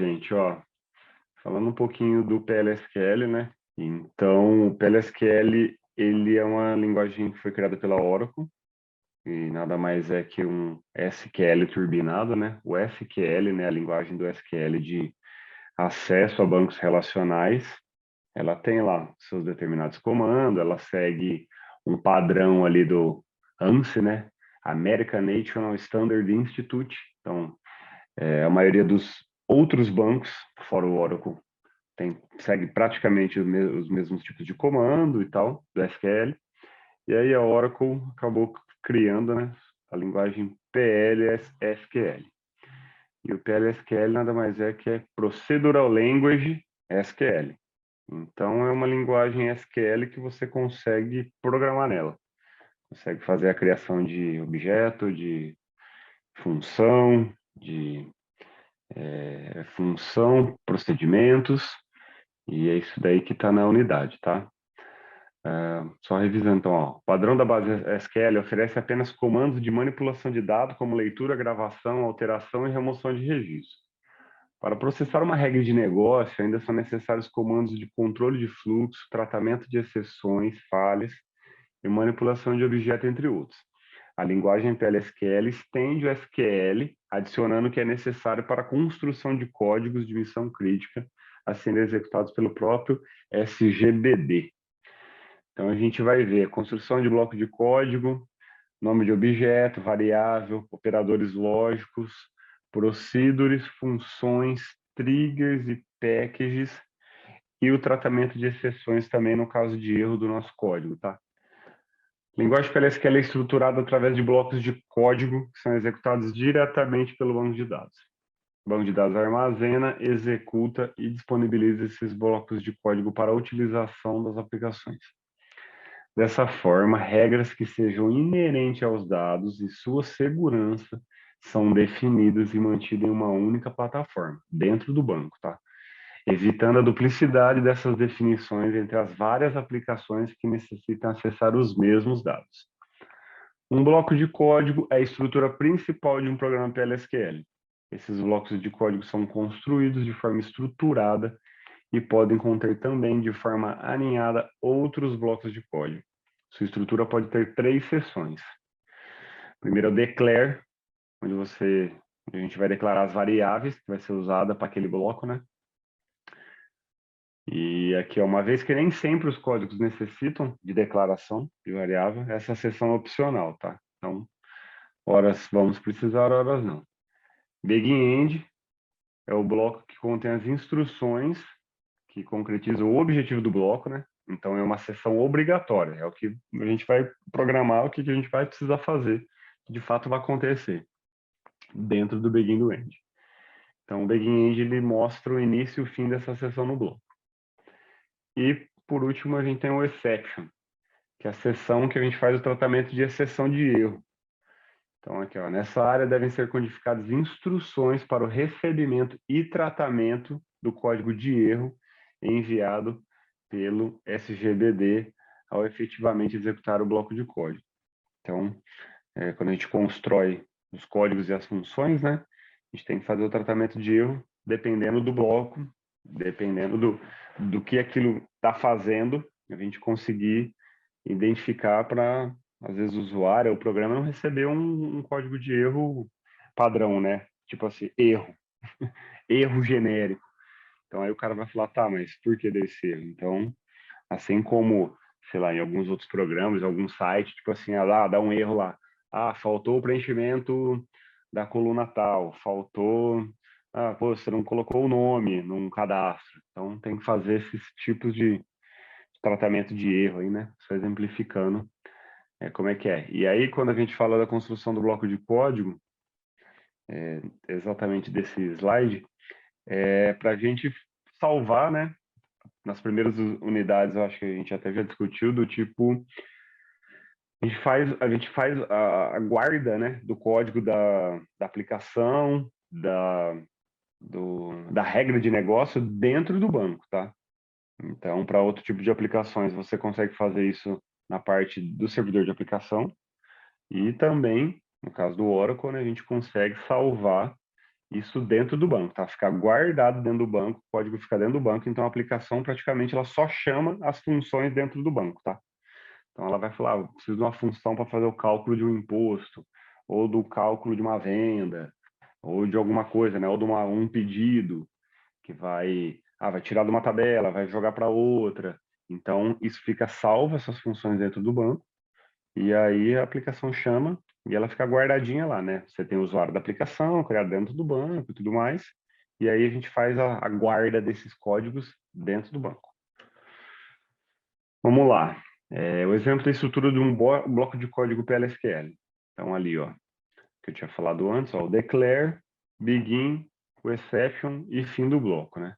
gente, ó, falando um pouquinho do PLSQL, né? Então, o PLSQL, ele é uma linguagem que foi criada pela Oracle e nada mais é que um SQL turbinado, né? O SQL, né, a linguagem do SQL de acesso a bancos relacionais, ela tem lá seus determinados comandos, ela segue um padrão ali do ANSI, né? American National Standard Institute. Então, a maioria dos outros bancos, fora o Oracle, segue praticamente os mesmos tipos de comando e tal, do SQL. E aí a Oracle acabou criando, né, a linguagem PLSQL. E o PLSQL nada mais é que é Procedural Language SQL. Então é uma linguagem SQL que você consegue programar nela. Consegue fazer a criação de objeto, de função, procedimentos, e é isso daí que está na unidade, tá? Só revisando, então, ó, o padrão da base SQL oferece apenas comandos de manipulação de dados, como leitura, gravação, alteração e remoção de registro. Para processar uma regra de negócio, ainda são necessários comandos de controle de fluxo, tratamento de exceções, falhas e manipulação de objeto, entre outros. A linguagem PLSQL estende o SQL, adicionando o que é necessário para a construção de códigos de missão crítica a serem executados pelo próprio SGBD. Então, a gente vai ver construção de bloco de código, nome de objeto, variável, operadores lógicos, procedures, funções, triggers e packages, e o tratamento de exceções também no caso de erro do nosso código, tá? A linguagem PLSQL é estruturada através de blocos de código que são executados diretamente pelo banco de dados. O banco de dados armazena, executa e disponibiliza esses blocos de código para a utilização das aplicações. Dessa forma, regras que sejam inerentes aos dados e sua segurança são definidas e mantidas em uma única plataforma, dentro do banco, tá? Evitando a duplicidade dessas definições entre as várias aplicações que necessitam acessar os mesmos dados. Um bloco de código é a estrutura principal de um programa PLSQL. Esses blocos de código são construídos de forma estruturada e podem conter também de forma aninhada outros blocos de código. Sua estrutura pode ter 3 seções. Primeiro é o declare, onde a gente vai declarar as variáveis que vai ser usada para aquele bloco, né? E aqui, uma vez que nem sempre os códigos necessitam de declaração de variável, essa seção é opcional, tá? Então, horas vamos precisar, horas não. Begin-end é o bloco que contém as instruções que concretizam o objetivo do bloco, né? Então, é uma seção obrigatória, é o que a gente vai programar, o que a gente vai precisar fazer, que de fato vai acontecer dentro do begin do end. Então, o begin-end ele mostra o início e o fim dessa seção no bloco. E, por último, a gente tem o exception, que é a seção que a gente faz o tratamento de exceção de erro. Então, aqui, ó, nessa área devem ser codificadas instruções para o recebimento e tratamento do código de erro enviado pelo SGBD ao efetivamente executar o bloco de código. Então, quando a gente constrói os códigos e as funções, né, a gente tem que fazer o tratamento de erro dependendo do bloco, dependendo do que aquilo está fazendo, a gente conseguir identificar para, às vezes, o usuário ou o programa não receber um código de erro padrão, né? Tipo assim, erro, erro genérico. Então aí o cara vai falar, tá, mas por que desse erro? Então, assim como, sei lá, em alguns outros programas, alguns sites, tipo assim, lá, dá um erro lá. Ah, faltou o preenchimento da coluna tal, faltou... Ah, pô, você não colocou o nome num cadastro. Então, tem que fazer esses tipos de tratamento de erro aí, né? Só exemplificando como é que é. E aí, quando a gente fala da construção do bloco de código, exatamente desse slide, para a gente salvar, né? Nas primeiras unidades, eu acho que a gente até já discutiu, do tipo, a gente faz a guarda, né, do código da aplicação, da regra de negócio dentro do banco, tá? Então, para outro tipo de aplicações, você consegue fazer isso na parte do servidor de aplicação e também, no caso do Oracle, né, a gente consegue salvar Isso dentro do banco, tá? Fica guardado dentro do banco, o código fica dentro do banco, então a aplicação praticamente ela só chama as funções dentro do banco, tá? Então ela vai falar, eu preciso de uma função para fazer o cálculo de um imposto, ou do cálculo de uma venda, ou de alguma coisa, né? Ou de um pedido que vai tirar de uma tabela, vai jogar para outra. Então isso fica salvo essas funções dentro do banco e aí a aplicação chama e ela fica guardadinha lá, né? Você tem o usuário da aplicação, criado dentro do banco e tudo mais. E aí a gente faz a guarda desses códigos dentro do banco. Vamos lá. O exemplo da estrutura de um bloco de código PLSQL. Então ali, ó, que eu tinha falado antes, ó, o declare, begin, o exception e fim do bloco, né?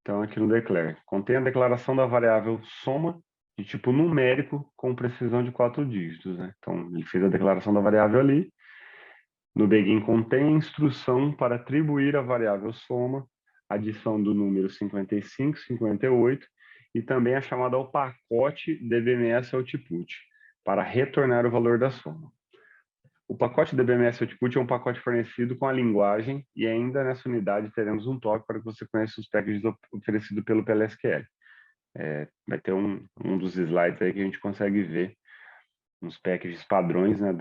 Então aqui no declare, contém a declaração da variável soma de tipo numérico com precisão de 4 dígitos, né? Então ele fez a declaração da variável ali. No begin contém a instrução para atribuir a variável soma, adição do número 55, 58 e também a chamada ao pacote DBMS output para retornar o valor da soma. O pacote DBMS output é um pacote fornecido com a linguagem e ainda nessa unidade teremos um toque para que você conheça os packages oferecidos pelo PLSQL. Vai ter um dos slides aí que a gente consegue ver uns packages padrões, né,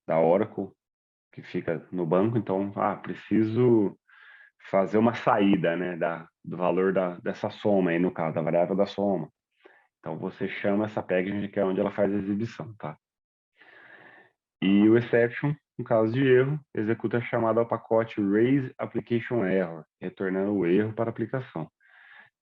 da Oracle que fica no banco. Então, preciso fazer uma saída, né, do valor dessa soma aí, no caso, da variável da soma. Então, você chama essa package que é onde ela faz a exibição, tá? E o exception, no caso de erro, executa a chamada ao pacote raise application error, retornando o erro para a aplicação.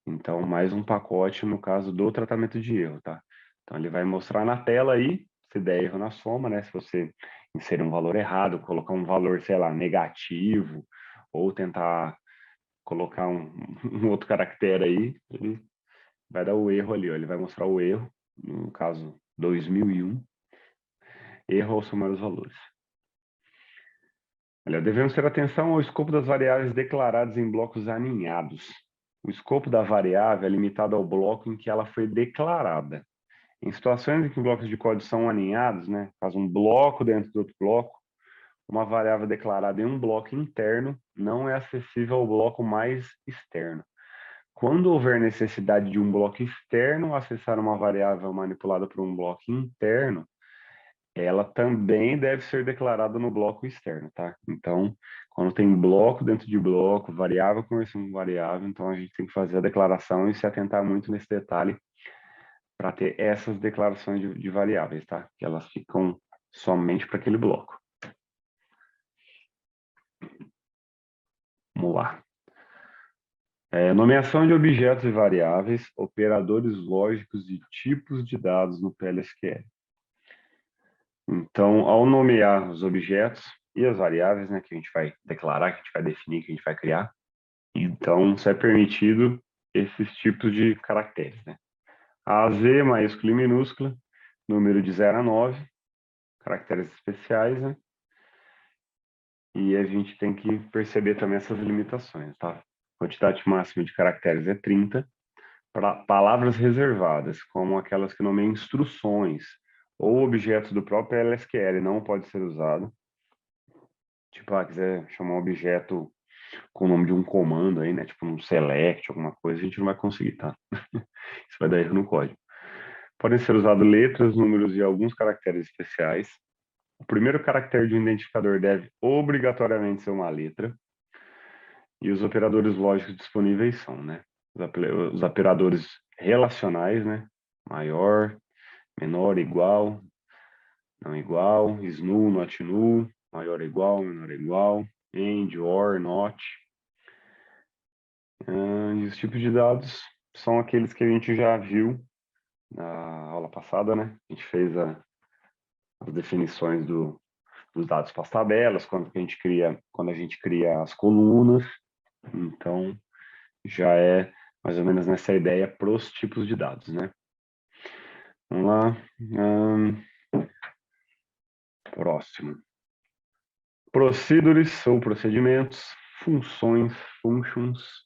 Então, mais um pacote no caso do tratamento de erro, tá? Então, ele vai mostrar na tela aí, se der erro na soma, né? Se você inserir um valor errado, colocar um valor, sei lá, negativo, ou tentar colocar um outro caractere aí, ele vai dar o erro ali, ó. Ele vai mostrar o erro, no caso 2001, erro ao somar os valores. Olha, devemos ter atenção ao escopo das variáveis declaradas em blocos aninhados. O escopo da variável é limitado ao bloco em que ela foi declarada. Em situações em que blocos de código são aninhados, né, faz um bloco dentro do outro bloco, uma variável declarada em um bloco interno não é acessível ao bloco mais externo. Quando houver necessidade de um bloco externo acessar uma variável manipulada por um bloco interno, ela também deve ser declarada no bloco externo, tá? Então, quando tem bloco dentro de bloco, variável conversando com variável, então a gente tem que fazer a declaração e se atentar muito nesse detalhe para ter essas declarações de variáveis, tá? Que elas ficam somente para aquele bloco. Vamos lá. Nomeação de objetos e variáveis, operadores lógicos e tipos de dados no PLSQL. Então, ao nomear os objetos e as variáveis, né, que a gente vai declarar, que a gente vai definir, que a gente vai criar, então, isso é permitido esses tipos de caracteres, né? A, Z, maiúscula e minúscula, número de 0 a 9, caracteres especiais, né? E a gente tem que perceber também essas limitações, tá? Quantidade máxima de caracteres é 30. Para palavras reservadas, como aquelas que nomeiam instruções ou objetos do próprio LSQL, não pode ser usado. Tipo, quiser chamar um objeto com o nome de um comando aí, né? Tipo um select, alguma coisa, a gente não vai conseguir, tá? Isso vai dar erro no código. Podem ser usados letras, números e alguns caracteres especiais. O primeiro caractere de um identificador deve obrigatoriamente ser uma letra. E os operadores lógicos disponíveis são, né? Os operadores relacionais, né? Maior, menor, igual, não igual, is null, not null, maior igual, menor igual, and, or, not. E os tipos de dados são aqueles que a gente já viu na aula passada, né? A gente fez as definições dos dados para as tabelas, quando a gente cria as colunas. Então, já é mais ou menos nessa ideia para os tipos de dados, né? Vamos lá. Próximo. Procedures ou procedimentos, funções, functions,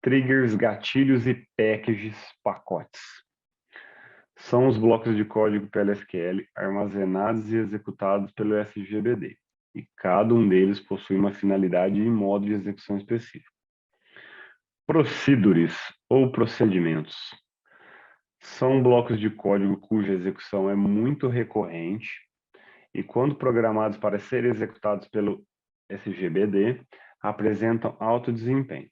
triggers, gatilhos e packages, pacotes. São os blocos de código PLSQL armazenados e executados pelo SGBD. e cada um deles possui uma finalidade e modo de execução específico. Procedures ou procedimentos são blocos de código cuja execução é muito recorrente e, quando programados para serem executados pelo SGBD, apresentam alto desempenho,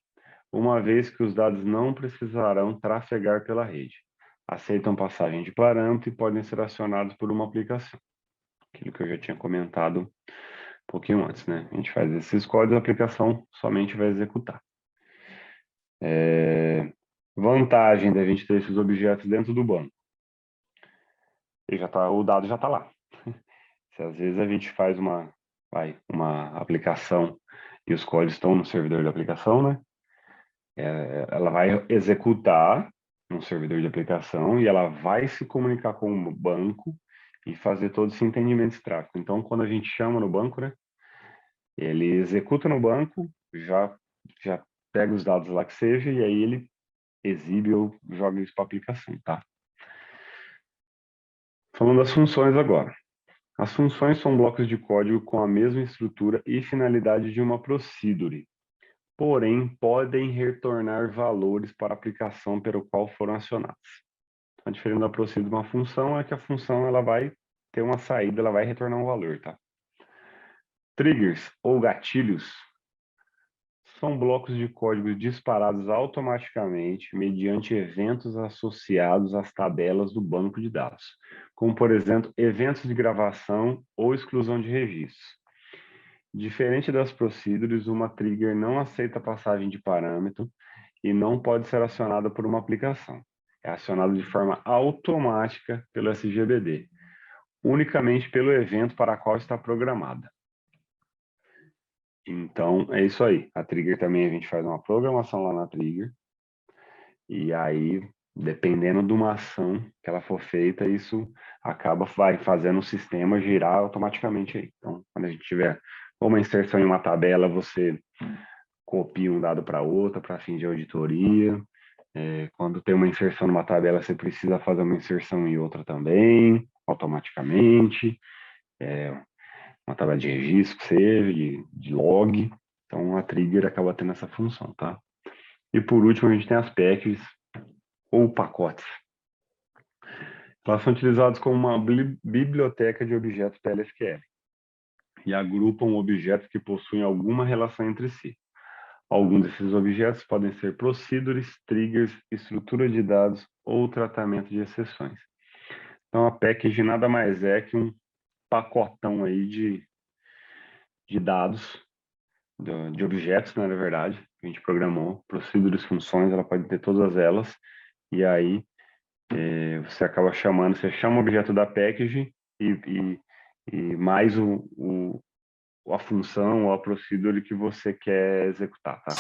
uma vez que os dados não precisarão trafegar pela rede, aceitam passagem de parâmetro e podem ser acionados por uma aplicação. Aquilo que eu já tinha comentado um pouquinho antes, né? A gente faz esses códigos, a aplicação somente vai executar. Vantagem da gente ter esses objetos dentro do banco. O dado já está lá. Se às vezes a gente faz uma aplicação e os códigos estão no servidor de aplicação, né? Ela vai executar no servidor de aplicação e ela vai se comunicar com o banco e fazer todo esse entendimento de tráfego. Então, quando a gente chama no banco, né? Ele executa no banco, já pega os dados lá que seja e aí ele exibe ou joga isso para a aplicação, tá? Falando das funções agora. As funções são blocos de código com a mesma estrutura e finalidade de uma procedure, porém podem retornar valores para a aplicação pelo qual foram acionadas. A diferença da procedure de uma função é que a função ela vai ter uma saída, ela vai retornar um valor, tá? Triggers ou gatilhos são blocos de código disparados automaticamente mediante eventos associados às tabelas do banco de dados, como, por exemplo, eventos de gravação ou exclusão de registros. Diferente das procedures, uma trigger não aceita passagem de parâmetro e não pode ser acionada por uma aplicação. É acionada de forma automática pelo SGBD, unicamente pelo evento para qual está programada. Então, é isso aí. A trigger também a gente faz uma programação lá na trigger. E aí, dependendo de uma ação que ela for feita, isso vai fazendo o sistema girar automaticamente aí. Então, quando a gente tiver uma inserção em uma tabela, você copia um dado para outra para fim de auditoria. Quando tem uma inserção numa tabela, você precisa fazer uma inserção em outra também, automaticamente. Uma tabela de registro, que seja, de log. Então, a trigger acaba tendo essa função, tá? E por último, a gente tem as packages ou pacotes. Elas são utilizadas como uma biblioteca de objetos PLSQL e agrupam objetos que possuem alguma relação entre si. Alguns desses objetos podem ser procedures, triggers, estrutura de dados ou tratamento de exceções. Então, a package nada mais é que um pacotão aí de dados, de objetos, né, na verdade, que a gente programou, procedures, funções, ela pode ter todas elas, e aí você acaba chamando, você chama o objeto da package e mais a função ou a procedure que você quer executar, tá?